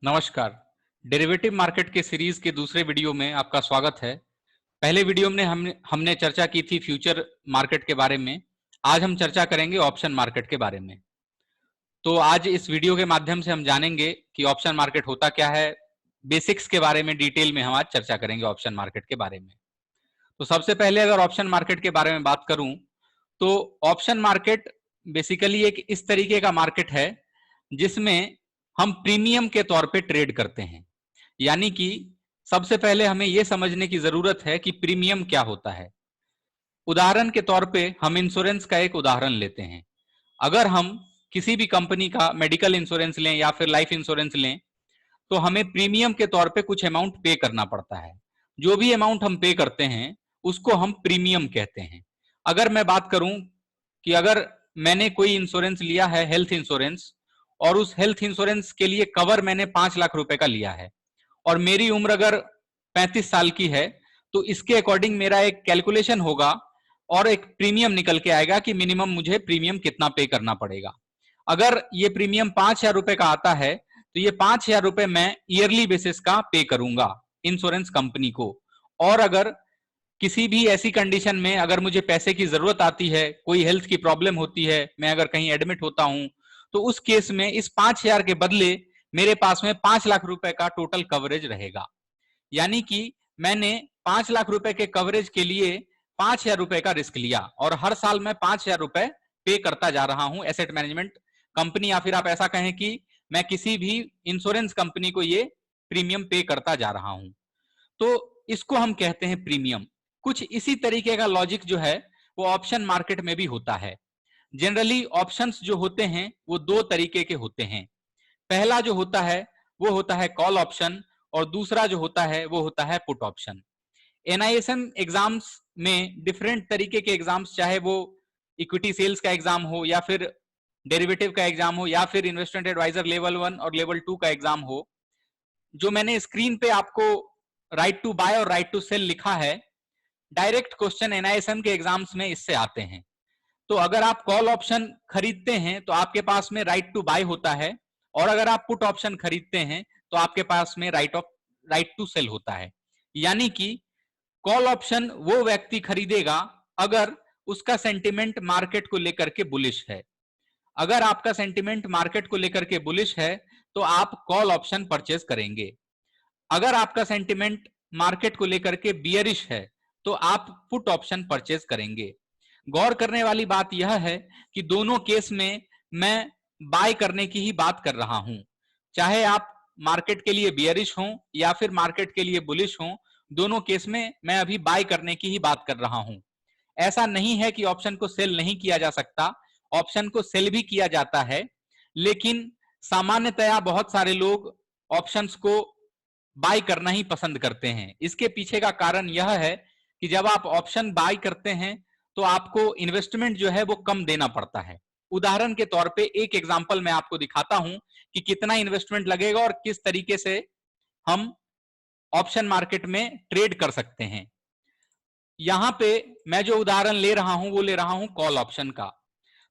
नमस्कार। Derivative market के series के दूसरे वीडियो में आपका स्वागत है। पहले वीडियो में हमने चर्चा की थी फ्यूचर मार्केट के बारे में। आज हम चर्चा करेंगे ऑप्शन मार्केट के बारे में। तो आज इस वीडियो के माध्यम से हम जानेंगे कि ऑप्शन मार्केट होता क्या है। बेसिक्स के बारे में डिटेल में हम आज चर्चा करेंगे ऑप्शन मार्केट के बारे में। तो सबसे पहले अगर ऑप्शन मार्केट के बारे में बात करूं तो ऑप्शन मार्केट बेसिकली एक इस तरीके का मार्केट है जिसमें हम प्रीमियम के तौर पे ट्रेड करते हैं। यानी कि सबसे पहले हमें यह समझने की जरूरत है कि प्रीमियम क्या होता है। उदाहरण के तौर पे हम इंश्योरेंस का एक उदाहरण लेते हैं। अगर हम किसी भी कंपनी का मेडिकल इंश्योरेंस लें या फिर लाइफ इंश्योरेंस लें तो हमें प्रीमियम के तौर पे कुछ अमाउंट पे करना पड़ता है। जो भी अमाउंट हम पे करते हैं उसको हम प्रीमियम कहते हैं। अगर मैं बात करूं कि अगर मैंने कोई इंश्योरेंस लिया है हेल्थ इंश्योरेंस, और उस हेल्थ इंश्योरेंस के लिए कवर मैंने 5 लाख रुपए का लिया है और मेरी उम्र अगर 35 साल की है, तो इसके अकॉर्डिंग मेरा एक कैलकुलेशन होगा और एक प्रीमियम निकल के आएगा कि मिनिमम मुझे प्रीमियम कितना पे करना पड़ेगा। अगर ये प्रीमियम 5,000 रुपए का आता है तो ये 5,000 रुपए मैं ईयरली बेसिस का पे करूंगा इंश्योरेंस कंपनी को। और अगर किसी भी ऐसी कंडीशन में अगर मुझे पैसे की जरूरत आती है, कोई हेल्थ की प्रॉब्लम होती है, मैं अगर कहीं एडमिट होता हूं, तो उस केस में इस 5,000 के बदले मेरे पास में 5 लाख रुपए का टोटल कवरेज रहेगा। यानी कि मैंने 5 लाख रुपए के कवरेज के लिए 5,000 रुपए का रिस्क लिया और हर साल मैं 5,000 रुपए पे करता जा रहा हूं एसेट मैनेजमेंट कंपनी, या फिर आप ऐसा कहें कि मैं किसी भी इंश्योरेंस कंपनी को ये प्रीमियम पे करता जा रहा हूं। तो इसको हम कहते हैं प्रीमियम। कुछ इसी तरीके का लॉजिक जो है वो ऑप्शन मार्केट में भी होता है। जनरली ऑप्शंस जो होते हैं वो दो तरीके के होते हैं। पहला जो होता है वो होता है कॉल ऑप्शन और दूसरा जो होता है वो होता है पुट ऑप्शन। एनआईएसएम एग्जाम्स में डिफरेंट तरीके के एग्जाम्स, चाहे वो इक्विटी सेल्स का एग्जाम हो या फिर डेरिवेटिव का एग्जाम हो या फिर इन्वेस्टमेंट एडवाइजर लेवल 1 और लेवल 2 का एग्जाम हो, जो मैंने स्क्रीन पे आपको राइट टू बाय और राइट टू सेल लिखा है, डायरेक्ट क्वेश्चन एनआईएसएम के एग्जाम्स में इससे आते हैं। तो अगर आप कॉल ऑप्शन खरीदते हैं तो आपके पास में राइट टू बाय होता है, और अगर आप पुट ऑप्शन खरीदते हैं तो आपके पास में राइट टू सेल होता है। यानी कि कॉल ऑप्शन वो व्यक्ति खरीदेगा अगर उसका सेंटिमेंट मार्केट को लेकर के बुलिश है। अगर आपका सेंटिमेंट मार्केट को लेकर के बुलिश है तो आप कॉल ऑप्शन परचेज करेंगे। अगर आपका सेंटिमेंट मार्केट को लेकर के बियरिश है तो आप पुट ऑप्शन परचेज करेंगे। गौर करने वाली बात यह है कि दोनों केस में मैं बाय करने की ही बात कर रहा हूं। चाहे आप मार्केट के लिए बियरिश हो या फिर मार्केट के लिए बुलिश हो, दोनों केस में मैं अभी बाय करने की ही बात कर रहा हूं। ऐसा नहीं है कि ऑप्शन को सेल नहीं किया जा सकता, ऑप्शन को सेल भी किया जाता है, लेकिन सामान्यतया बहुत सारे लोग ऑप्शंस को बाय करना ही पसंद करते हैं। इसके पीछे का कारण यह है कि जब आप ऑप्शन बाय करते हैं तो आपको इन्वेस्टमेंट जो है वो कम देना पड़ता है। उदाहरण के तौर पे एक एग्जांपल मैं आपको दिखाता हूं कि कितना इन्वेस्टमेंट लगेगा और किस तरीके से हम ऑप्शन मार्केट में ट्रेड कर सकते हैं। यहां पे मैं जो उदाहरण ले रहा हूं वो ले रहा हूं कॉल ऑप्शन का।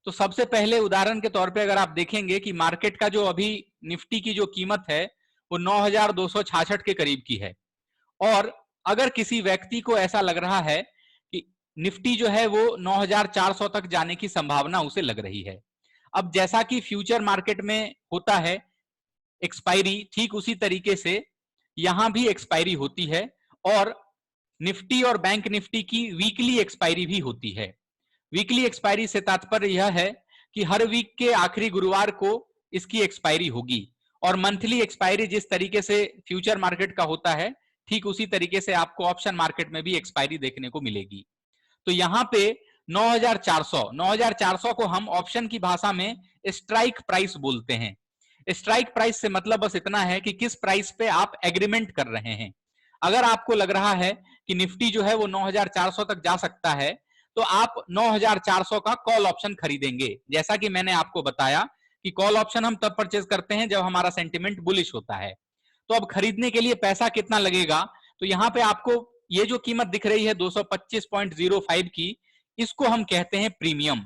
तो सबसे पहले उदाहरण के तौर पे अगर आप देखेंगे कि मार्केट का जो अभी निफ्टी की जो कीमत है वो 9,266 के करीब की है, और अगर किसी व्यक्ति को ऐसा लग रहा है कि निफ्टी जो है वो 9,400 तक जाने की संभावना उसे लग रही है। अब जैसा कि फ्यूचर मार्केट में होता है एक्सपायरी, ठीक उसी तरीके से यहां भी एक्सपायरी होती है, और निफ्टी और बैंक निफ्टी की वीकली एक्सपायरी भी होती है। वीकली एक्सपायरी से तात्पर्य यह है कि हर वीक के आखिरी गुरुवार को इसकी एक्सपायरी होगी, और मंथली एक्सपायरी जिस तरीके से फ्यूचर मार्केट का होता है ठीक उसी तरीके से आपको ऑप्शन मार्केट में भी एक्सपायरी देखने को मिलेगी। तो यहाँ पे 9,400 को हम ऑप्शन की भाषा में स्ट्राइक प्राइस बोलते हैं। स्ट्राइक प्राइस से मतलब बस इतना है कि किस प्राइस पे आप एग्रीमेंट कर रहे हैं। अगर आपको लग रहा है कि निफ्टी जो है वो 9,400 तक जा सकता है तो आप 9,400 का कॉल ऑप्शन खरीदेंगे। जैसा कि मैंने आपको बताया कि कॉल ऑप्शन हम तब परचेज करते हैं जब हमारा सेंटिमेंट बुलिश होता है। तो अब खरीदने के लिए पैसा कितना लगेगा, तो यहां पे आपको ये जो कीमत दिख रही है 225.05 की, इसको हम कहते हैं प्रीमियम।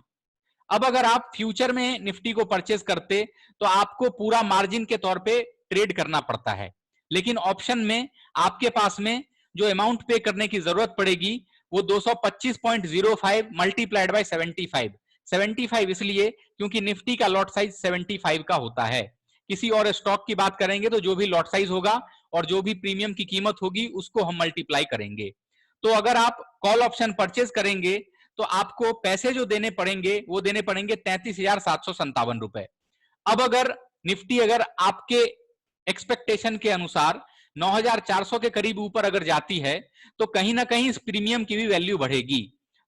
अब अगर आप फ्यूचर में निफ्टी को परचेज करते तो आपको पूरा मार्जिन के तौर पे ट्रेड करना पड़ता है। लेकिन ऑप्शन में आपके पास में जो अमाउंट पे करने की जरूरत पड़ेगी वो 225.05 मल्टीप्लाइड बाय 75। 75 इसलिए क्योंकि निफ्टी का लॉट साइज 75 का होता है। किसी और स्टॉक की बात करेंगे तो जो भी लॉट साइज होगा और जो भी प्रीमियम की कीमत होगी उसको हम मल्टीप्लाई करेंगे। तो अगर आप कॉल ऑप्शन परचेज करेंगे तो आपको पैसे जो देने पड़ेंगे वो देने पड़ेंगे 33,757 रुपए। अब अगर निफ्टी अगर आपके एक्सपेक्टेशन के अनुसार 9,400 के करीब ऊपर अगर जाती है तो कहीं ना कहीं इस प्रीमियम की भी वैल्यू बढ़ेगी।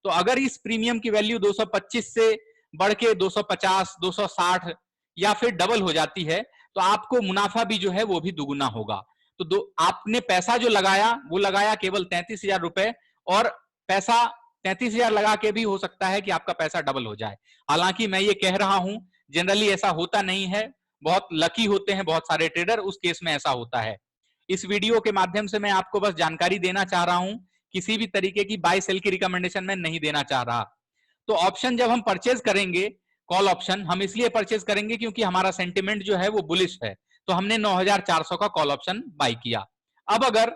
तो अगर इस प्रीमियम की वैल्यू 225 से बढ़ के 250, 260 या फिर डबल हो जाती है तो आपको मुनाफा भी जो है वो भी दुगुना होगा। तो आपने पैसा जो लगाया वो लगाया केवल 33,000 रुपए, और पैसा 33,000 लगा के भी हो सकता है कि आपका पैसा डबल हो जाए। हालांकि मैं ये कह रहा हूं जनरली ऐसा होता नहीं है, बहुत लकी होते हैं बहुत सारे ट्रेडर, उस केस में ऐसा होता है। इस वीडियो के माध्यम से मैं आपको बस जानकारी देना चाह रहा हूं, किसी भी तरीके की बाय सेल की रिकमेंडेशन मैं नहीं देना चाह रहा। तो ऑप्शन जब हम परचेज करेंगे, कॉल ऑप्शन हम इसलिए परचेज करेंगे क्योंकि हमारा सेंटिमेंट जो है वो बुलिश है, तो हमने 9,400 का कॉल ऑप्शन बाय किया। अब अगर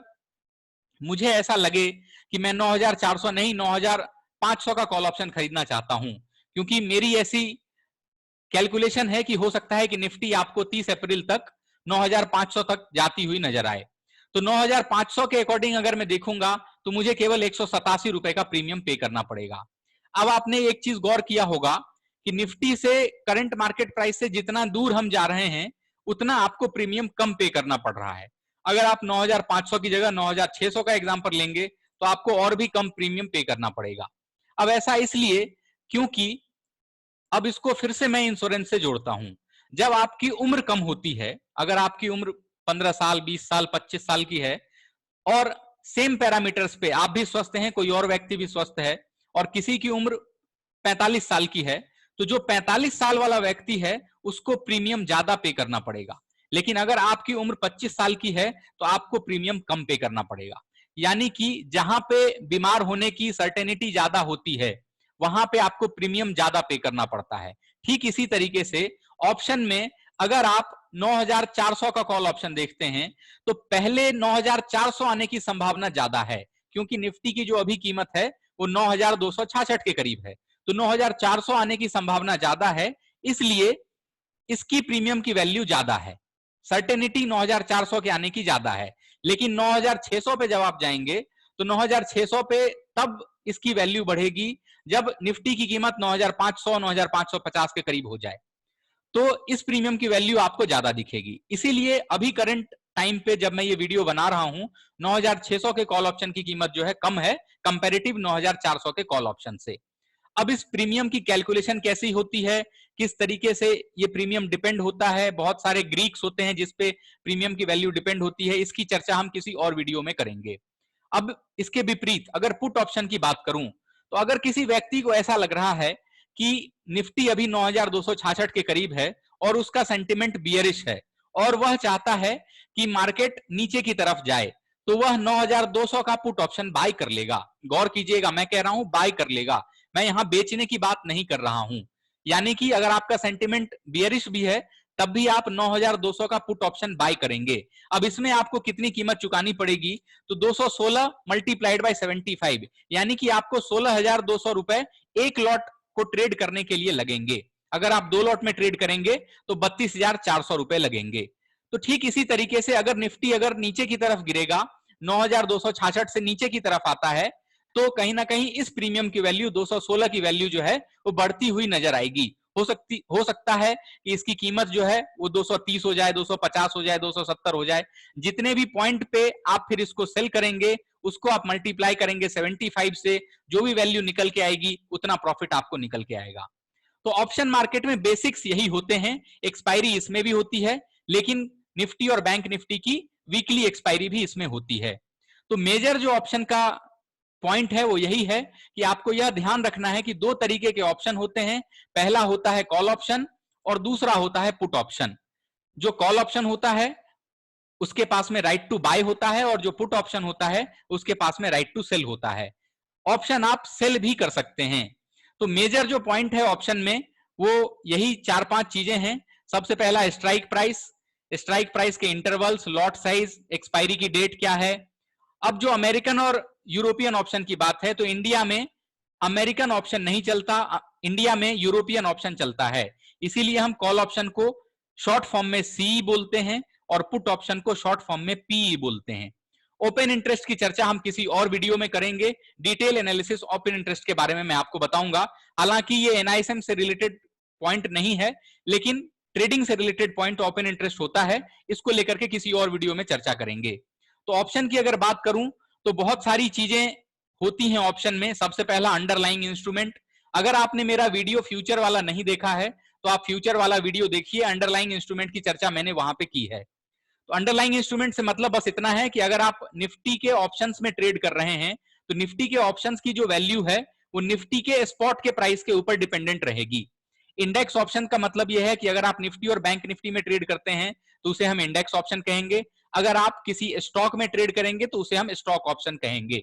मुझे ऐसा लगे कि मैं 9,400 नहीं 9,500 का कॉल ऑप्शन खरीदना चाहता हूं, क्योंकि मेरी ऐसी कैलकुलेशन है कि हो सकता है कि निफ्टी आपको 30 अप्रैल तक 9,500 तक जाती हुई नजर आए, तो 9,500 के अकॉर्डिंग अगर मैं देखूंगा तो मुझे केवल 187 रुपए का प्रीमियम पे करना पड़ेगा। अब आपने एक चीज गौर किया होगा कि निफ्टी से करंट मार्केट प्राइस से जितना दूर हम जा रहे हैं उतना आपको प्रीमियम कम पे करना पड़ रहा है। अगर आप 9,500 की जगह 9,600 का एग्जाम्पल लेंगे तो आपको और भी कम प्रीमियम पे करना पड़ेगा। अब ऐसा इसलिए क्योंकि अब इसको फिर से मैं इंश्योरेंस से जोड़ता हूं। जब आपकी उम्र कम होती है, अगर आपकी उम्र 15 साल 20 साल 25 साल की है और सेम पैरामीटर्स पे आप भी स्वस्थ हैं, कोई और व्यक्ति भी स्वस्थ है और किसी की उम्र 45 साल की है, तो जो 45 साल वाला व्यक्ति है उसको प्रीमियम ज्यादा पे करना पड़ेगा। लेकिन अगर आपकी उम्र 25 साल की है तो आपको प्रीमियम कम पे करना पड़ेगा। यानी कि जहां पे बीमार होने की सर्टेनिटी ज्यादा होती है वहां पे आपको प्रीमियम ज्यादा पे करना पड़ता है। ठीक इसी तरीके से ऑप्शन में अगर आप 9,400 का कॉल ऑप्शन देखते हैं तो पहले 9,400 आने की संभावना ज्यादा है, क्योंकि निफ्टी की जो अभी कीमत है वो 9,266 के करीब है, तो 9,400 आने की संभावना ज्यादा है, इसलिए इसकी प्रीमियम की वैल्यू ज्यादा है। सर्टेनिटी 9,400 के आने की ज्यादा है। लेकिन 9,600 पे जब आप जाएंगे तो 9,600 पे तब इसकी वैल्यू बढ़ेगी जब निफ्टी की कीमत 9,500 9,550 के करीब हो जाए, तो इस प्रीमियम की वैल्यू आपको ज्यादा दिखेगी। इसीलिए अभी करंट टाइम पे जब मैं ये वीडियो बना रहा हूं 9,600 के कॉल ऑप्शन की कीमत जो है कम है कंपैरेटिव 9,400 के कॉल ऑप्शन से। अब इस प्रीमियम की कैलकुलेशन कैसी होती है, किस तरीके से ये प्रीमियम डिपेंड होता है, बहुत सारे ग्रीक्स होते हैं जिसपे प्रीमियम की वैल्यू डिपेंड होती है, इसकी चर्चा हम किसी और वीडियो में करेंगे। अब इसके विपरीत अगर पुट ऑप्शन की बात करूं तो अगर किसी व्यक्ति को ऐसा लग रहा है कि निफ्टी अभी 9,266 के करीब है और उसका सेंटिमेंट बियरिश है और वह चाहता है कि मार्केट नीचे की तरफ जाए, तो वह 9,200 का पुट ऑप्शन बाय कर लेगा। गौर कीजिएगा, मैं कह रहा हूं बाय कर लेगा, मैं यहां बेचने की बात नहीं कर रहा हूं। यानी कि अगर आपका सेंटिमेंट बियरिश भी है तब भी आप 9,200 का पुट ऑप्शन बाय करेंगे। अब इसमें आपको कितनी कीमत चुकानी पड़ेगी, तो 216 मल्टीप्लाइड बाय 75, यानी कि आपको 16,200 रुपए एक लॉट को ट्रेड करने के लिए लगेंगे। अगर आप 2 लॉट में ट्रेड करेंगे तो 32,400 रुपए लगेंगे। तो ठीक इसी तरीके से अगर निफ्टी अगर नीचे की तरफ गिरेगा 9,266 से नीचे की तरफ आता है तो कहीं ना कहीं इस प्रीमियम की वैल्यू 216 की वैल्यू जो है वो बढ़ती हुई नजर आएगी। हो सकता है कि इसकी कीमत जो है वो 230 हो जाए, 250 हो जाए, 270 हो जाए। जितने भी पॉइंट पे आप फिर इसको सेल करेंगे उसको आप मल्टीप्लाई करेंगे 75 से, जो भी वैल्यू निकल के आएगी उतना प्रॉफिट आपको निकल के आएगा। तो ऑप्शन मार्केट में बेसिक्स यही होते हैं। एक्सपायरी इसमें भी होती है, लेकिन निफ्टी और बैंक निफ्टी की वीकली एक्सपायरी भी इसमें होती है। तो मेजर जो ऑप्शन का पॉइंट है वो यही है कि आपको यह ध्यान रखना है कि 2 तरीके के ऑप्शन होते हैं। पहला होता है कॉल ऑप्शन और दूसरा होता है पुट ऑप्शन। जो कॉल ऑप्शन होता है उसके पास में राइट टू बाय होता है और जो पुट ऑप्शन होता है उसके पास में राइट टू सेल होता है। ऑप्शन आप सेल भी कर सकते हैं। तो मेजर जो पॉइंट है ऑप्शन में वो यही 4-5 चीजें हैं। सबसे पहला स्ट्राइक प्राइस, स्ट्राइक प्राइस के इंटरवल्स, लॉट साइज, एक्सपायरी की डेट क्या है। अब जो अमेरिकन और यूरोपियन ऑप्शन की बात है तो इंडिया में अमेरिकन ऑप्शन नहीं चलता, इंडिया में यूरोपियन ऑप्शन चलता है। इसीलिए हम कॉल ऑप्शन को शॉर्ट फॉर्म में सी बोलते हैं और पुट ऑप्शन को शॉर्ट फॉर्म में पी बोलते हैं। ओपन इंटरेस्ट की चर्चा हम किसी और वीडियो में करेंगे। डिटेल एनालिसिस ओपन इंटरेस्ट के बारे में मैं आपको बताऊंगा। हालांकि ये एनआईएसएम से रिलेटेड पॉइंट नहीं है, लेकिन ट्रेडिंग से रिलेटेड पॉइंट ओपन इंटरेस्ट होता है, इसको लेकर के किसी और वीडियो में चर्चा करेंगे। तो ऑप्शन की अगर बात करूं तो बहुत सारी चीजें होती हैं ऑप्शन में। सबसे पहला अंडरलाइंग इंस्ट्रूमेंट। अगर आपने मेरा वीडियो फ्यूचर वाला नहीं देखा है तो आप फ्यूचर वाला वीडियो देखिए, अंडरलाइंग इंस्ट्रूमेंट की चर्चा मैंने वहां पे की है। तो अंडरलाइंग इंस्ट्रूमेंट से मतलब बस इतना है कि अगर आप निफ्टी के ऑप्शंस में ट्रेड कर रहे हैं तो निफ्टी के ऑप्शंस की जो वैल्यू है वो निफ्टी के स्पॉट के प्राइस के ऊपर डिपेंडेंट रहेगी। इंडेक्स ऑप्शन का मतलब यह है कि अगर आप निफ्टी और बैंक निफ्टी में ट्रेड करते हैं तो उसे हम इंडेक्स ऑप्शन कहेंगे। अगर आप किसी स्टॉक में ट्रेड करेंगे तो उसे हम स्टॉक ऑप्शन कहेंगे।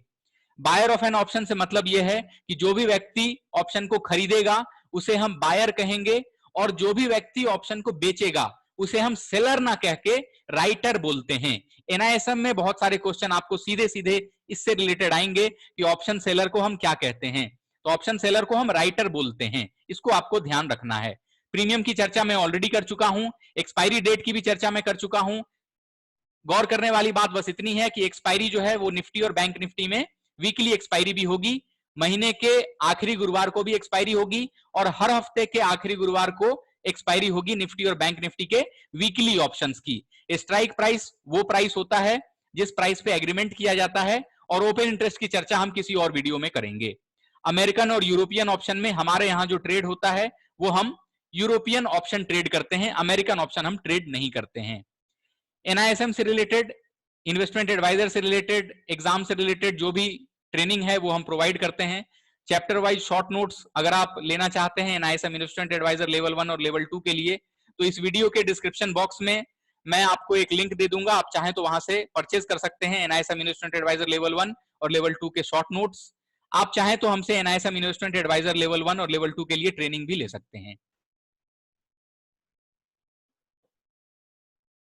बायर ऑफ एन ऑप्शन से मतलब यह है कि जो भी व्यक्ति ऑप्शन को खरीदेगा उसे हम बायर कहेंगे, और जो भी व्यक्ति ऑप्शन को बेचेगा उसे हम सेलर ना कह के राइटर बोलते हैं। एनआईएसएम में बहुत सारे क्वेश्चन आपको सीधे सीधे इससे रिलेटेड आएंगे कि ऑप्शन सेलर को हम क्या कहते हैं। तो ऑप्शन सेलर को हम राइटर बोलते हैं, इसको आपको ध्यान रखना है। प्रीमियम की चर्चा मैं ऑलरेडी कर चुका हूं, एक्सपायरी डेट की भी चर्चा मैं कर चुका हूं। गौर करने वाली बात बस इतनी है कि एक्सपायरी जो है वो निफ्टी और बैंक निफ्टी में वीकली एक्सपायरी भी होगी, महीने के आखिरी गुरुवार को भी एक्सपायरी होगी, और हर हफ्ते के आखिरी गुरुवार को एक्सपायरी होगी निफ्टी और बैंक निफ्टी के वीकली ऑप्शंस की। स्ट्राइक प्राइस वो प्राइस होता है जिस प्राइस पे एग्रीमेंट किया जाता है, और ओपन इंटरेस्ट की चर्चा हम किसी और वीडियो में करेंगे। अमेरिकन और यूरोपियन ऑप्शन में हमारे यहां जो ट्रेड होता है वो हम यूरोपियन ऑप्शन ट्रेड करते हैं, अमेरिकन ऑप्शन हम ट्रेड नहीं करते हैं। एनआईएसएम से रिलेटेड, इन्वेस्टमेंट एडवाइजर से रिलेटेड, एग्जाम से रिलेटेड जो भी ट्रेनिंग है वो हम प्रोवाइड करते हैं। चैप्टर वाइज शॉर्ट नोट्स अगर आप लेना चाहते हैं एनआईएसएम इन्वेस्टमेंट एडवाइजर लेवल 1 और लेवल 2 के लिए, तो इस वीडियो के डिस्क्रिप्शन बॉक्स में मैं आपको एक लिंक दे दूंगा, आप चाहें तो वहां से परचेज कर सकते हैं एनआईएसएम इन्वेस्टमेंट एडवाइजर लेवल 1 और लेवल 2 के शॉर्ट नोट्स। आप चाहें तो हमसे एनआईएसएम इन्वेस्टमेंट एडवाइजर लेवल 1 और लेवल 2 के लिए ट्रेनिंग भी ले सकते हैं।